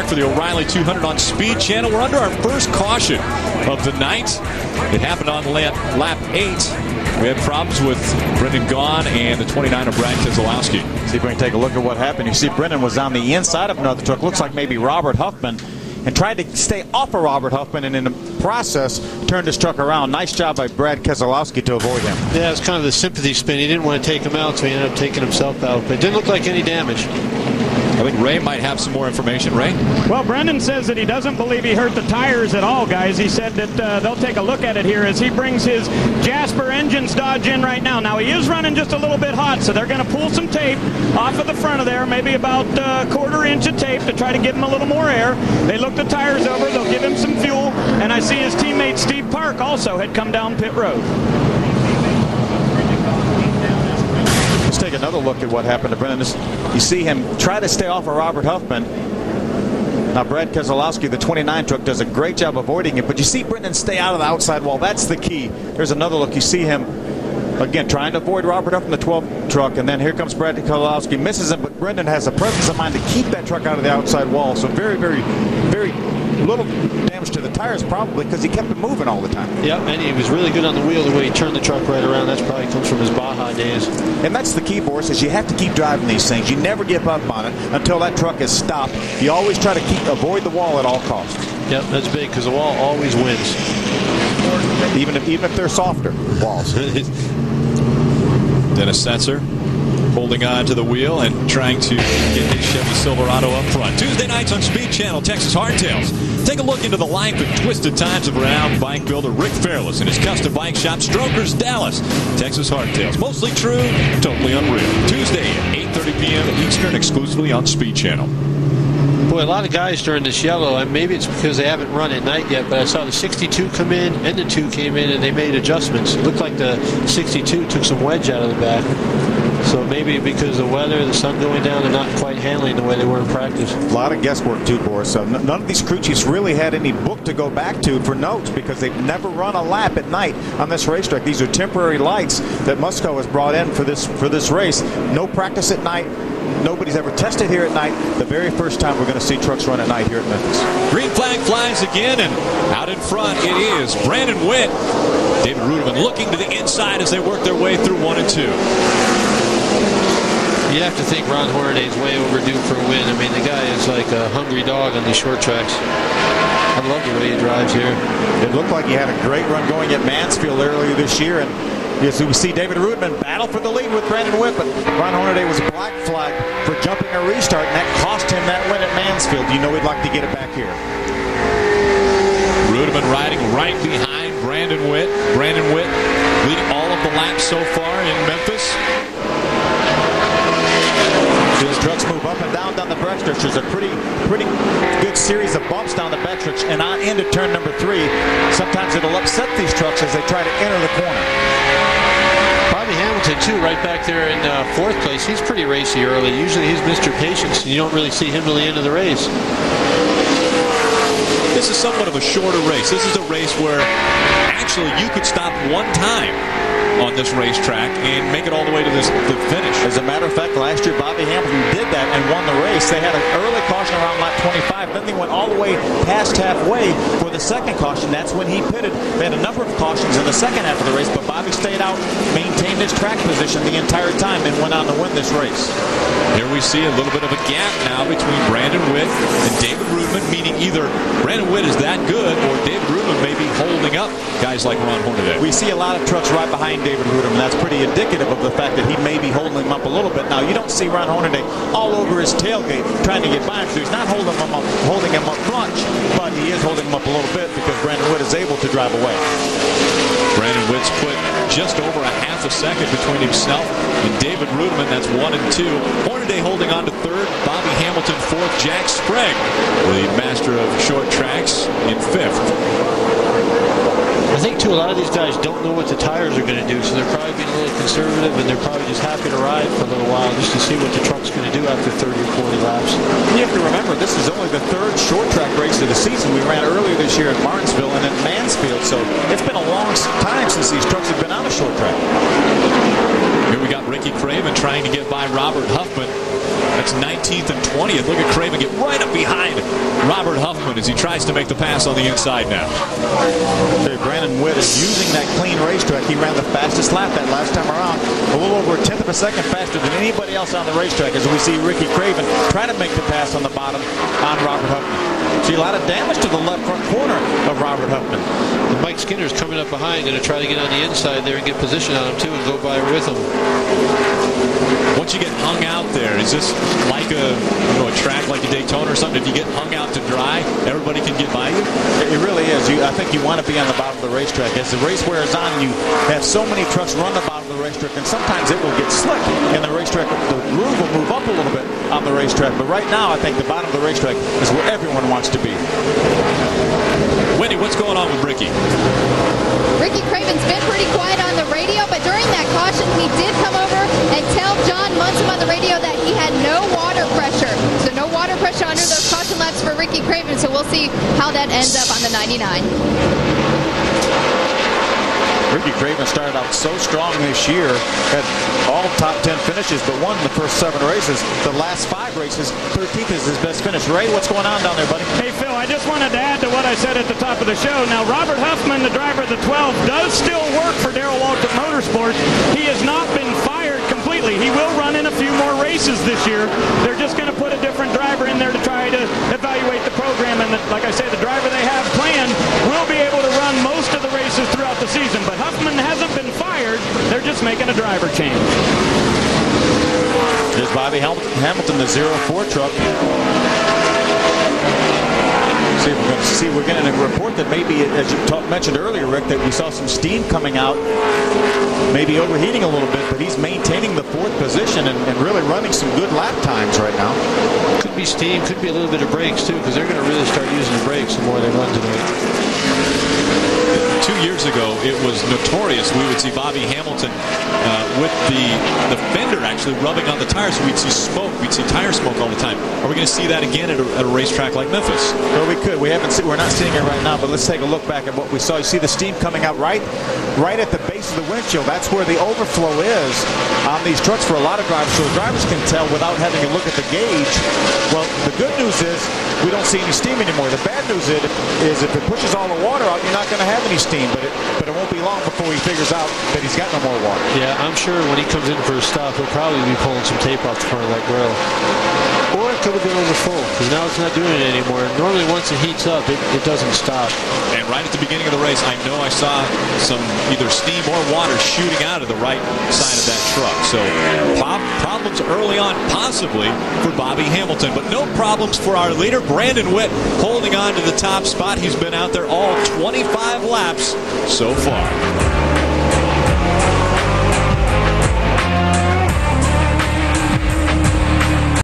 for the O'Reilly 200 on Speed Channel. We're under our first caution of the night. It happened on lap 8. We had problems with Brendan Gaughan and the 29 of Brad Keselowski. See if we can take a look at what happened. You see Brendan was on the inside of another truck. Looks like maybe Robert Huffman, and tried to stay off of Robert Huffman, and in the process turned his truck around. Nice job by Brad Keselowski to avoid him. Yeah, it's kind of the sympathy spin. He didn't want to take him out, so he ended up taking himself out. But it didn't look like any damage. I think Ray might have some more information. Ray? Well, Brendan says that he doesn't believe he hurt the tires at all, guys. He said that they'll take a look at it here as he brings his Jasper Engines Dodge in right now. Now, he is running just a little bit hot, so they're going to pull some tape off of the front of there, maybe about a quarter inch of tape to try to give him a little more air. They look the tires over. They'll give him some fuel. And I see his teammate Steve Park also had come down pit road. Let's take another look at what happened to Brendan. You see him try to stay off of Robert Huffman. Now Brad Keselowski, the 29 truck, does a great job avoiding it, but you see Brendan stay out of the outside wall. That's the key. There's another look. You see him again trying to avoid Robert Huffman, the 12 truck, and then here comes Brad Keselowski, misses him, but Brendan has a presence of mind to keep that truck out of the outside wall. So very, very, very little damage to the tires, probably because he kept it moving all the time. Yep, and he was really good on the wheel the way he turned the truck right around. That probably comes from his Baja days. And that's the key, Boris, is you have to keep driving these things. You never give up on it until that truck is stopped. You always try to avoid the wall at all costs. Yep, that's big because the wall always wins. Even if they're softer walls. Dennis Setzer holding on to the wheel and trying to get his Chevy Silverado up front. Tuesday nights on Speed Channel, Texas Hardtails. Take a look into the life and twisted times of renowned bike builder Rick Fairless and his custom bike shop, Strokers Dallas. Texas Hardtails. Mostly true, totally unreal. Tuesday at 8:30 p.m. Eastern, exclusively on Speed Channel. Boy, a lot of guys during this yellow, and maybe it's because they haven't run at night yet, but I saw the 62 come in and the 2 came in and they made adjustments. It looked like the 62 took some wedge out of the back. So maybe because of the weather, the sun going down, they're not quite handling the way they were in practice. A lot of guesswork too, Boris. So none of these crew chiefs really had any book to go back to for notes because they've never run a lap at night on this racetrack. These are temporary lights that Musco has brought in for this race. No practice at night. Nobody's ever tested here at night. The very first time we're going to see trucks run at night here at Memphis. Green flag flies again, and out in front it is Brandon Witt. David Ruderman looking to the inside as they work their way through 1 and 2. You have to think Ron Hornaday's way overdue for a win. I mean, the guy is like a hungry dog on these short tracks. I love the way he drives here. It looked like he had a great run going at Mansfield earlier this year, and yes, we see David Ruderman battle for the lead with Brandon Witt, but Ron Hornaday was a black flag for jumping a restart, and that cost him that win at Mansfield. You know he'd like to get it back here. Ruderman riding right behind Brandon Witt. Brandon Witt leading all of the laps so far in Memphis. These trucks move up and down the backstretch. There's a pretty good series of bumps down the backstretch and on into turn number 3. Sometimes it'll upset these trucks as they try to enter the corner. Bobby Hamilton, too, right back there in 4th place. He's pretty racy early. Usually he's Mr. Patience, and you don't really see him till the end of the race. This is somewhat of a shorter race. This is a race where actually you could stop one time on this racetrack and make it all the way to the finish. As a matter of fact, last year Bobby Hamilton did that and won the race. They had an early caution around lap 25. Then they went all the way past halfway for the second caution. That's when he pitted. They had a number of cautions in the second half of the race, but Bobby stayed out, maintained his track position the entire time, and went on to win this race. Here we see a little bit of a gap now between Brandon Witt and David Ruderman, meaning either Brandon Witt is that good or David Ruderman may be holding up guys like Ron Hornaday. We see a lot of trucks right behind David Ruderman. That's pretty indicative of the fact that he may be holding him up a little bit. Now, you don't see Ron Hornaday all over his tailgate trying to get by him, so he's not holding him up front, but he is holding him up a little bit because Brandon Witt is able to drive away. Brandon Witt's put just over a half a second between himself and David Ruderman. That's 1 and 2. Hornaday holding on to 3rd. Bobby Hamilton 4th. Jack Sprague, the master of short tracks, in 5th. I think, too, a lot of these guys don't know what the tires are going to do, so they're probably being a little conservative, and they're probably just happy to ride for a little while just to see what the truck's going to do after 30 or 40 laps. You have to remember, this is only the 3rd short track race of the season. We ran earlier this year at Martinsville and at Mansfield, so it's been a long time since these trucks have been on a short track. Here we got Ricky Craven trying to get by Robert Huffman. That's 19th and 20th. Look at Craven get right up behind Robert Huffman as he tries to make the pass on the inside now. Brandon Witt is using that clean racetrack. He ran the fastest lap that last time around, a little over a tenth of a second faster than anybody else on the racetrack, as we see Ricky Craven try to make the pass on the bottom on Robert Huffman. See a lot of damage to the left front corner of Robert Huffman. And Mike Skinner's coming up behind, going to try to get on the inside there and get position on him too and go by with him. Once you get hung out there, is this like a track like a Daytona or something? If you get hung out to dry, everybody can get by you? It really is. I think you want to be on the bottom of the racetrack. As the race wears on, you have so many trucks run the bottom of the racetrack, and sometimes it will get slick, and the racetrack, the groove will move up a little bit on the racetrack. But right now, I think the bottom of the racetrack is where everyone wants to be. Wendy, what's going on with Ricky? Ricky Craven's been pretty quiet on the radio, but during that caution, he did come over and tell John Munson on the radio that he had no water pressure. So no water pressure under those caution laps for Ricky Craven. So we'll see how that ends up on the 99. Ricky Craven started out so strong this year, had all top 10 finishes, but won the first 7 races. The last 5 races, 13th is his best finish. Ray, what's going on down there, buddy? Hey, Phil, I just wanted to add to what I said at the top of the show. Now, Robert Huffman, the driver of the 12, does still work for Darrell Waltrip Motorsports. He has not been fired completely. He will run in a few more races this year. They're just going to put a different driver in there to try to evaluate the program. And like I say, the driver they have planned will be able to run most of the races throughout the season. But Huffman hasn't been fired. They're just making a driver change. There's Bobby Hamilton, the 04 truck. We're getting a report that maybe, as you mentioned earlier, Rick, that we saw some steam coming out, maybe overheating a little bit, but he's maintaining the 4th position and really running some good lap times right now. Could be steam, could be a little bit of brakes too, because they're going to really start using the brakes the more they run tonight. 2 years ago, it was notorious. We would see Bobby Hamilton with the fender actually rubbing on the tires. So we'd see smoke. We'd see tire smoke all the time. Are we going to see that again at a racetrack like Memphis? Well, we could. We're not seeing it right now, but let's take a look back at what we saw. You see the steam coming out right at the base of the windshield. That's where the overflow is on these trucks for a lot of drivers. So the drivers can tell without having to look at the gauge. Well, the good news is we don't see any steam anymore. The bad news is if it pushes all the water out, you're not going to have any steam. But it won't be long before he figures out that he's got no more water. Yeah, I'm sure when he comes in for a stop, he'll probably be pulling some tape off the front of that grill. Or it could have been over full, because now it's not doing it anymore. Normally, once it heats up, it doesn't stop. And right at the beginning of the race, I know I saw some either steam or water shooting out of the right side of that truck. So problems early on, possibly, for Bobby Hamilton. But no problems for our leader, Brandon Witt, holding on to the top spot. He's been out there all 25 laps so far.